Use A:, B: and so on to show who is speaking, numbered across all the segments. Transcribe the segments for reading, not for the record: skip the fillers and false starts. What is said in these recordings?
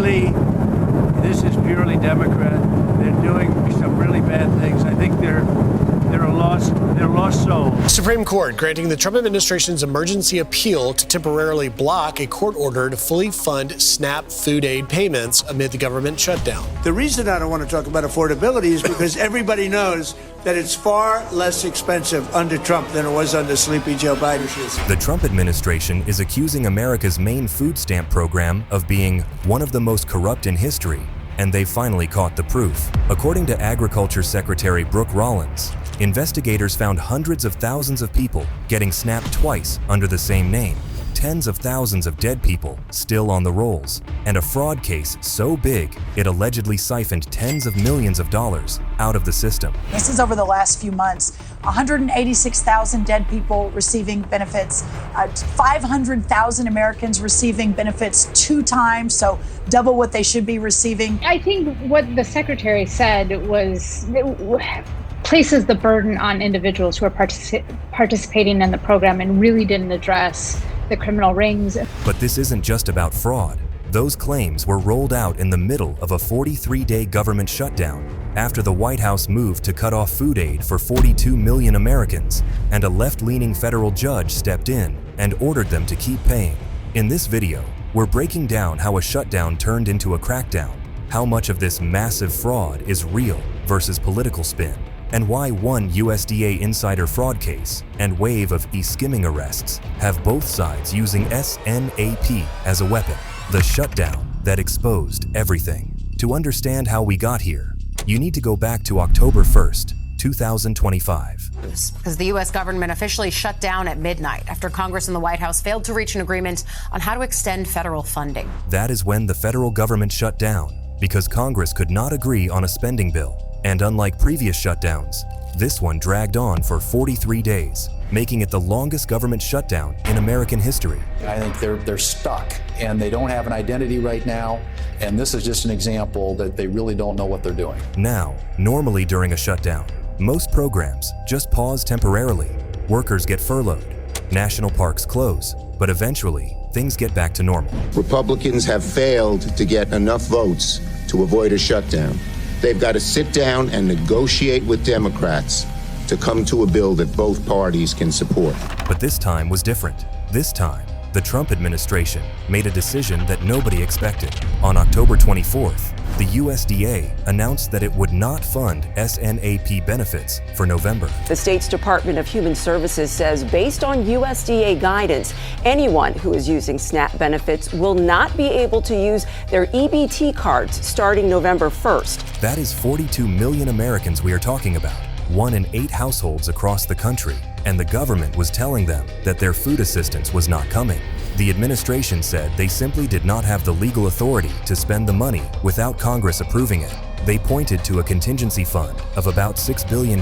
A: this is purely Democrat. They're doing some really bad things. I think they're lost souls.
B: Supreme Court granting the Trump administration's emergency appeal to temporarily block a court order to fully fund SNAP food aid payments amid the government shutdown.
A: The reason I don't want to talk about affordability is because everybody knows that it's far less expensive under Trump than it was under sleepy Joe Biden.
C: The Trump administration is accusing America's main food stamp program of being one of the most corrupt in history, and they've finally caught the proof. According to Agriculture Secretary Brooke Rollins, investigators found hundreds of thousands of people getting SNAP twice under the same name, tens of thousands of dead people still on the rolls, and a fraud case so big it allegedly siphoned tens of millions of dollars out of the system.
D: This is over the last few months. 186,000 dead people receiving benefits, 500,000 Americans receiving benefits 2 times, so double what they should be receiving.
E: I think what the secretary said was places the burden on individuals who are participating in the program and really didn't address the criminal rings.
C: But this isn't just about fraud. Those claims were rolled out in the middle of a 43-day government shutdown after the White House moved to cut off food aid for 42 million Americans, and a left-leaning federal judge stepped in and ordered them to keep paying. In this video, we're breaking down how a shutdown turned into a crackdown, how much of this massive fraud is real versus political spin, and why one USDA insider fraud case and wave of e-skimming arrests have both sides using SNAP as a weapon. The shutdown that exposed everything. To understand how we got here, you need to go back to October 1st, 2025.
F: Because the U.S. government officially shut down at midnight after Congress and the White House failed to reach an agreement on how to extend federal funding.
C: That is when the federal government shut down because Congress could not agree on a spending bill. And unlike previous shutdowns, this one dragged on for 43 days, making it the longest government shutdown in American history.
G: I think they're stuck and they don't have an identity right now. And this is just an example that they really don't know what they're doing.
C: Now, normally during a shutdown, most programs just pause temporarily. Workers get furloughed, national parks close, but eventually things get back to normal.
H: Republicans have failed to get enough votes to avoid a shutdown. They've got to sit down and negotiate with Democrats to come to a bill that both parties can support.
C: But this time was different. This time, the Trump administration made a decision that nobody expected. On October 24th, the USDA announced that it would not fund SNAP benefits for November.
I: The state's Department of Human Services says based on USDA guidance, anyone who is using SNAP benefits will not be able to use their EBT cards starting November 1st.
C: That is 42 million Americans we are talking about, 1 in 8 households across the country, and the government was telling them that their food assistance was not coming. The administration said they simply did not have the legal authority to spend the money without Congress approving it. They pointed to a contingency fund of about $6 billion,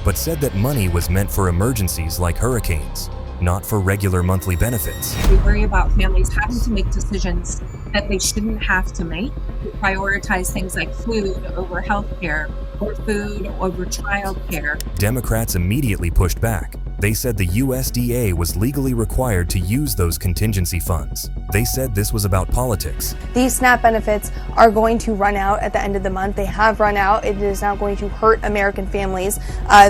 C: but said that money was meant for emergencies like hurricanes, not for regular monthly benefits.
J: We worry about families having to make decisions that they shouldn't have to make. We prioritize things like food over health care, or food over child care.
C: Democrats immediately pushed back. They said the USDA was legally required to use those contingency funds. They said this was about politics.
K: These SNAP benefits are going to run out at the end of the month. They have run out. It is now going to hurt American families.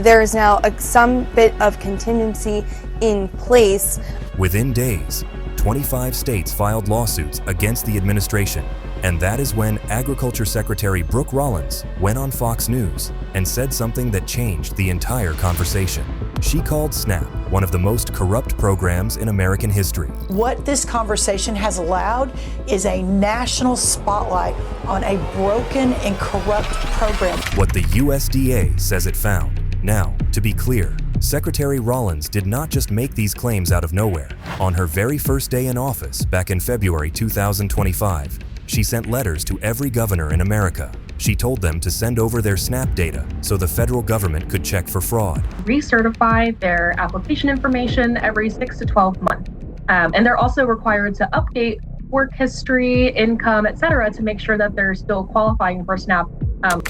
K: There is now some bit of contingency in place.
C: Within days, 25 states filed lawsuits against the administration. And that is when Agriculture Secretary Brooke Rollins went on Fox News and said something that changed the entire conversation. She called SNAP one of the most corrupt programs in American history.
D: What this conversation has allowed is a national spotlight on a broken and corrupt program.
C: What the USDA says it found. Now, to be clear, Secretary Rollins did not just make these claims out of nowhere. On her very first day in office back in February 2025, she sent letters to every governor in America. She told them to send over their SNAP data so the federal government could check for fraud.
L: Recertify their application information every 6 to 12 months. And they're also required to update work history, income, etc., to make sure that they're still qualifying for SNAP.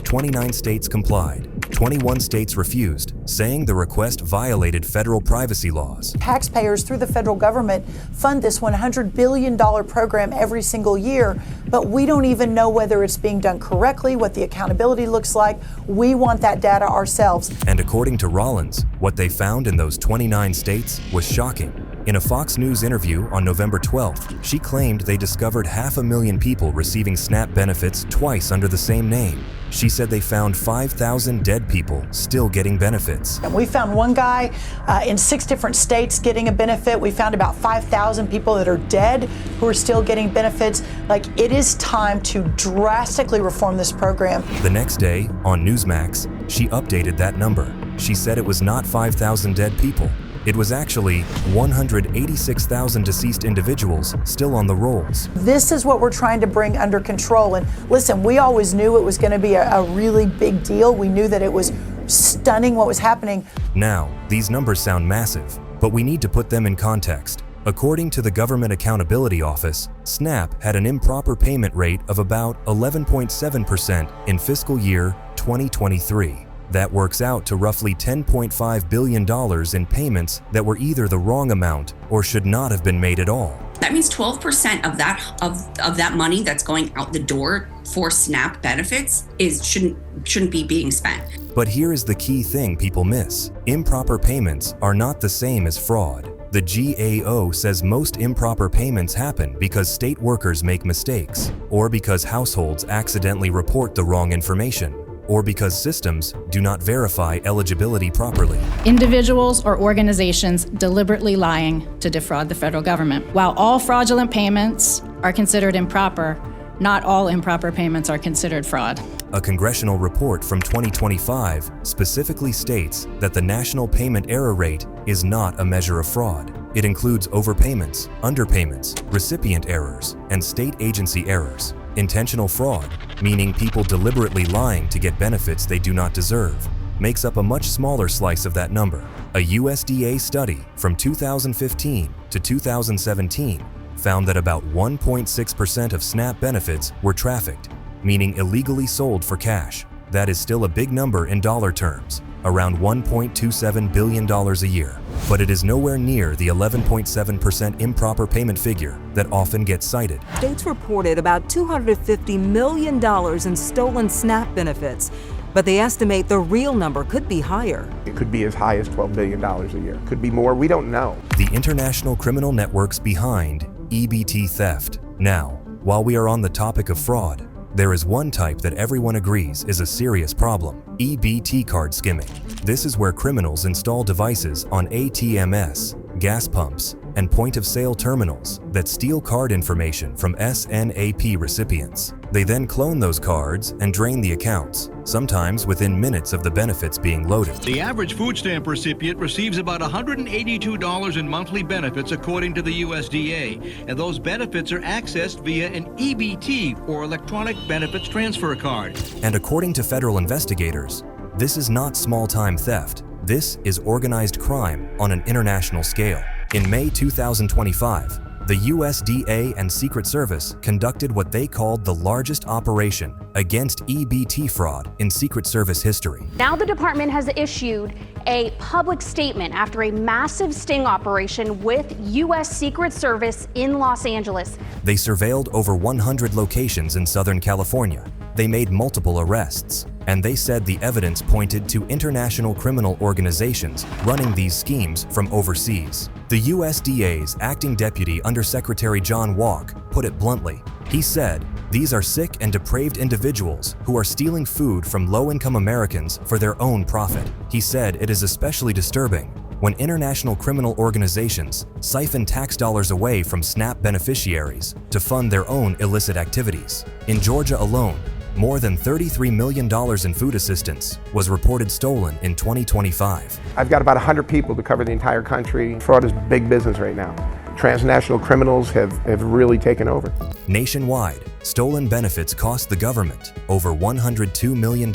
C: 29 states complied. 21 states refused, saying the request violated federal privacy laws.
D: Taxpayers through the federal government fund this $100 billion program every single year, but we don't even know whether it's being done correctly, what the accountability looks like. We want that data ourselves.
C: And according to Rollins, what they found in those 29 states was shocking. In a Fox News interview on November 12th, she claimed they discovered 500,000 people receiving SNAP benefits twice under the same name. She said they found 5,000 dead people still getting benefits.
D: And we found one guy in 6 different states getting a benefit. We found about 5,000 people that are dead who are still getting benefits. Like, it is time to drastically reform this program.
C: The next day, on Newsmax, she updated that number. She said it was not 5,000 dead people. It was actually 186,000 deceased individuals still on the rolls.
D: This is what we're trying to bring under control. And listen, we always knew it was going to be a really big deal. We knew that it was stunning what was happening.
C: Now, these numbers sound massive, but we need to put them in context. According to the Government Accountability Office, SNAP had an improper payment rate of about 11.7% in fiscal year 2023. That works out to roughly $10.5 billion in payments that were either the wrong amount or should not have been made at all.
M: That means 12% of that money that's going out the door for SNAP benefits shouldn't be being spent.
C: But here is the key thing people miss. Improper payments are not the same as fraud. The GAO says most improper payments happen because state workers make mistakes, or because households accidentally report the wrong information, or because systems do not verify eligibility properly.
N: Individuals or organizations deliberately lying to defraud the federal government. While all fraudulent payments are considered improper, not all improper payments are considered fraud.
C: A congressional report from 2025 specifically states that the national payment error rate is not a measure of fraud. It includes overpayments, underpayments, recipient errors, and state agency errors. Intentional fraud, meaning people deliberately lying to get benefits they do not deserve, makes up a much smaller slice of that number. A USDA study from 2015 to 2017 found that about 1.6% of SNAP benefits were trafficked, meaning illegally sold for cash. That is still a big number in dollar terms, around $1.27 billion a year. But it is nowhere near the 11.7% improper payment figure that often gets cited.
O: States reported about $250 million in stolen SNAP benefits, but they estimate the real number could be higher.
P: It could be as high as $12 billion a year. Could be more, we don't know.
C: The international criminal networks behind EBT theft. Now, while we are on the topic of fraud, there is one type that everyone agrees is a serious problem: EBT card skimming. This is where criminals install devices on ATMs, gas pumps, and point-of-sale terminals that steal card information from SNAP recipients. They then clone those cards and drain the accounts, sometimes within minutes of the benefits being loaded.
Q: The average food stamp recipient receives about $182 in monthly benefits according to the USDA, and those benefits are accessed via an EBT, or electronic benefits transfer card.
C: And according to federal investigators, this is not small-time theft. This is organized crime on an international scale. In May 2025, the USDA and Secret Service conducted what they called the largest operation against EBT fraud in Secret Service history.
R: Now the department has issued a public statement after a massive sting operation with U.S. Secret Service in Los Angeles.
C: They surveilled over 100 locations in Southern California. They made multiple arrests, and they said the evidence pointed to international criminal organizations running these schemes from overseas. The USDA's acting deputy Undersecretary John Walk put it bluntly. He said, "These are sick and depraved individuals who are stealing food from low-income Americans for their own profit." He said it is especially disturbing when international criminal organizations siphon tax dollars away from SNAP beneficiaries to fund their own illicit activities. In Georgia alone, more than $33 million in food assistance was reported stolen in 2025.
P: I've got about 100 people to cover the entire country. Fraud is big business right now. Transnational criminals have really taken over.
C: Nationwide, stolen benefits cost the government over $102 million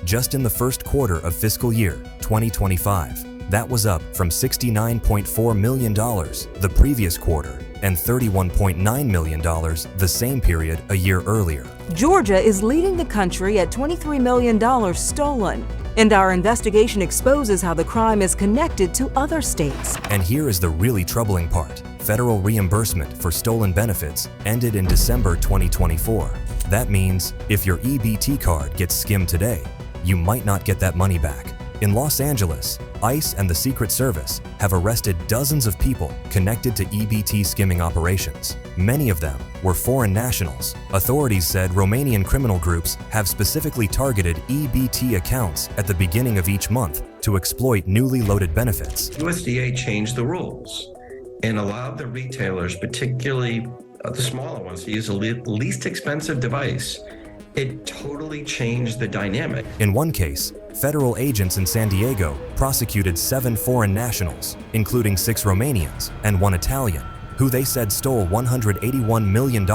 C: just in the first quarter of fiscal year 2025. That was up from $69.4 million the previous quarter and $31.9 million the same period a year earlier.
O: Georgia is leading the country at $23 million stolen. And our investigation exposes how the crime is connected to other states.
C: And here is the really troubling part. Federal reimbursement for stolen benefits ended in December 2024. That means if your EBT card gets skimmed today, you might not get that money back. In Los Angeles, ICE and the Secret Service have arrested dozens of people connected to EBT skimming operations. Many of them were foreign nationals. Authorities said Romanian criminal groups have specifically targeted EBT accounts at the beginning of each month to exploit newly loaded benefits.
S: USDA changed the rules and allowed the retailers, particularly the smaller ones, to use the least expensive device. It totally changed the dynamic.
C: In one case, federal agents in San Diego prosecuted 7 foreign nationals, including 6 Romanians and 1 Italian, who they said stole $181 million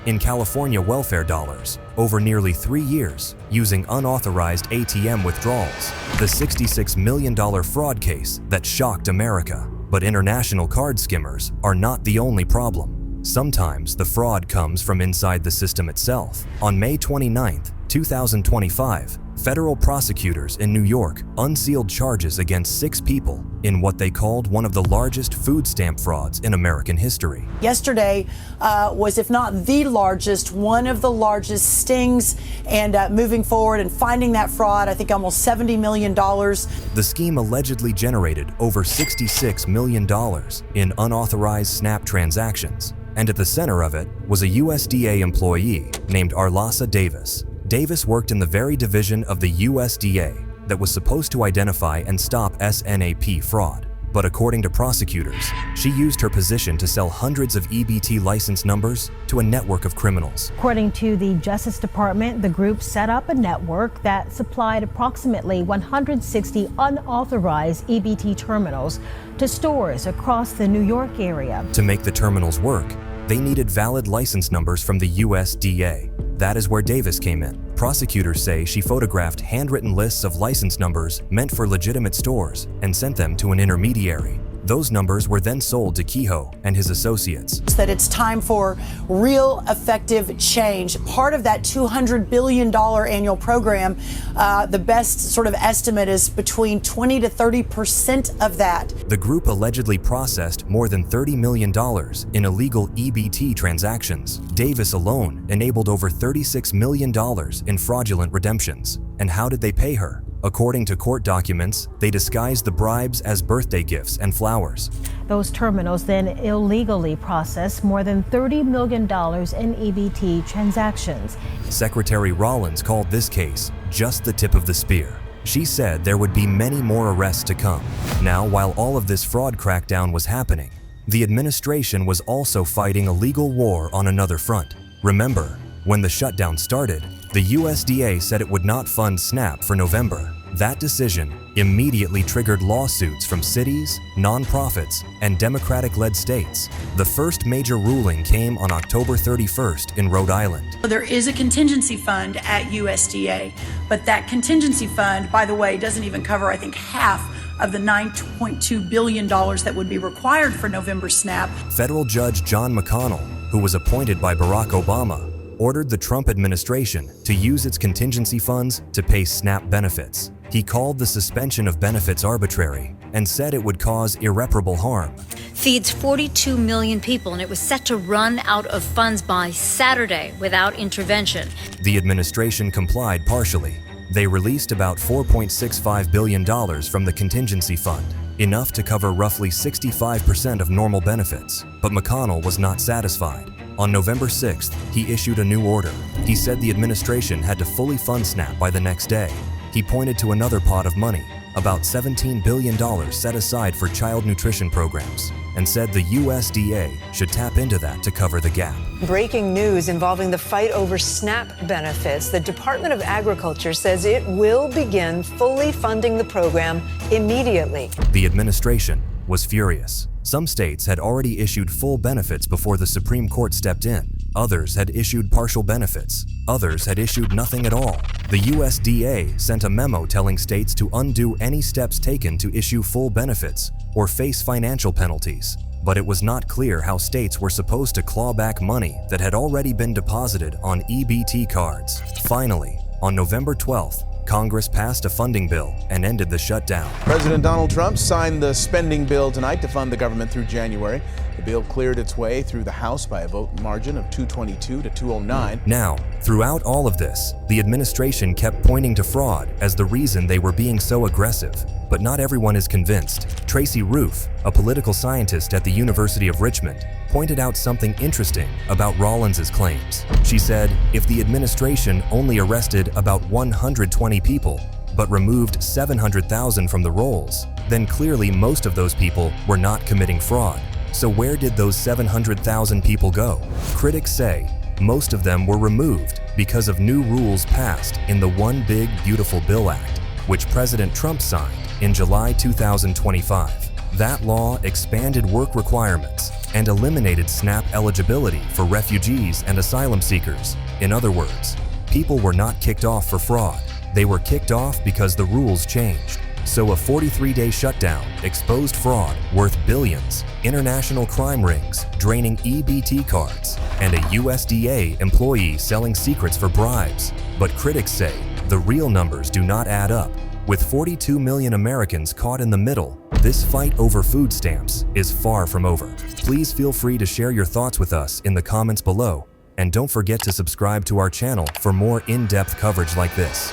C: in California welfare dollars over nearly 3 years using unauthorized ATM withdrawals. The $66 million fraud case that shocked America. But international card skimmers are not the only problem. Sometimes the fraud comes from inside the system itself. On May 29, 2025, federal prosecutors in New York unsealed charges against 6 people in what they called one of the largest food stamp frauds in American history.
D: Yesterday was, if not the largest, one of the largest stings, and moving forward and finding that fraud, I think almost $70 million.
C: The scheme allegedly generated over $66 million in unauthorized SNAP transactions. And at the center of it was a USDA employee named Arlasa Davis. Davis worked in the very division of the USDA that was supposed to identify and stop SNAP fraud. But according to prosecutors, she used her position to sell hundreds of EBT license numbers to a network of criminals.
T: According to the Justice Department, the group set up a network that supplied approximately 160 unauthorized EBT terminals to stores across the New York area.
C: To make the terminals work, they needed valid license numbers from the USDA. That is where Davis came in. Prosecutors say she photographed handwritten lists of license numbers meant for legitimate stores and sent them to an intermediary. Those numbers were then sold to Kehoe and his associates.
D: That it's time for real effective change. Part of that $200 billion annual program, the best sort of estimate is between 20 to 30% of that.
C: The group allegedly processed more than $30 million in illegal EBT transactions. Davis alone enabled over $36 million in fraudulent redemptions. And how did they pay her? According to court documents, they disguised the bribes as birthday gifts and flowers.
T: Those terminals then illegally processed more than $30 million in EBT transactions.
C: Secretary Rollins called this case just the tip of the spear. She said there would be many more arrests to come. Now, while all of this fraud crackdown was happening, the administration was also fighting a legal war on another front. Remember, when the shutdown started, the USDA said it would not fund SNAP for November. That decision immediately triggered lawsuits from cities, nonprofits, and Democratic-led states. The first major ruling came on October 31st in Rhode Island.
D: There is a contingency fund at USDA, but that contingency fund, by the way, doesn't even cover, I think, half of the $9.2 billion that would be required for November SNAP.
C: Federal Judge John McConnell, who was appointed by Barack Obama, ordered the Trump administration to use its contingency funds to pay SNAP benefits. He called the suspension of benefits arbitrary and said it would cause irreparable harm.
U: Feeds 42 million people, and it was set to run out of funds by Saturday without intervention.
C: The administration complied partially. They released about $4.65 billion from the contingency fund, enough to cover roughly 65% of normal benefits. But McConnell was not satisfied. On November 6th, he issued a new order. He said the administration had to fully fund SNAP by the next day. He pointed to another pot of money, about $17 billion set aside for child nutrition programs, and said the USDA should tap into that to cover the gap.
V: Breaking news involving the fight over SNAP benefits. The Department of Agriculture says it will begin fully funding the program immediately.
C: The administration was furious. Some states had already issued full benefits before the Supreme Court stepped in. Others had issued partial benefits. Others had issued nothing at all. The USDA sent a memo telling states to undo any steps taken to issue full benefits or face financial penalties. But it was not clear how states were supposed to claw back money that had already been deposited on EBT cards. Finally, on November 12th, Congress passed a funding bill and ended the shutdown.
A: President Donald Trump signed the spending bill tonight to fund the government through January. The bill cleared its way through the House by a vote margin of 222 to 209.
C: Now, throughout all of this, the administration kept pointing to fraud as the reason they were being so aggressive. But not everyone is convinced. Tracy Roof, a political scientist at the University of Richmond, pointed out something interesting about Rawlins's claims. She said, if the administration only arrested about 120 people, but removed 700,000 from the rolls, then clearly most of those people were not committing fraud. So where did those 700,000 people go? Critics say most of them were removed because of new rules passed in the One Big Beautiful Bill Act, which President Trump signed in July 2025. That law expanded work requirements and eliminated SNAP eligibility for refugees and asylum seekers. In other words, people were not kicked off for fraud. They were kicked off because the rules changed. So a 43-day shutdown exposed fraud worth billions, international crime rings draining EBT cards, and a USDA employee selling secrets for bribes. But critics say the real numbers do not add up. With 42 million Americans caught in the middle, this fight over food stamps is far from over. Please feel free to share your thoughts with us in the comments below, and don't forget to subscribe to our channel for more in-depth coverage like this.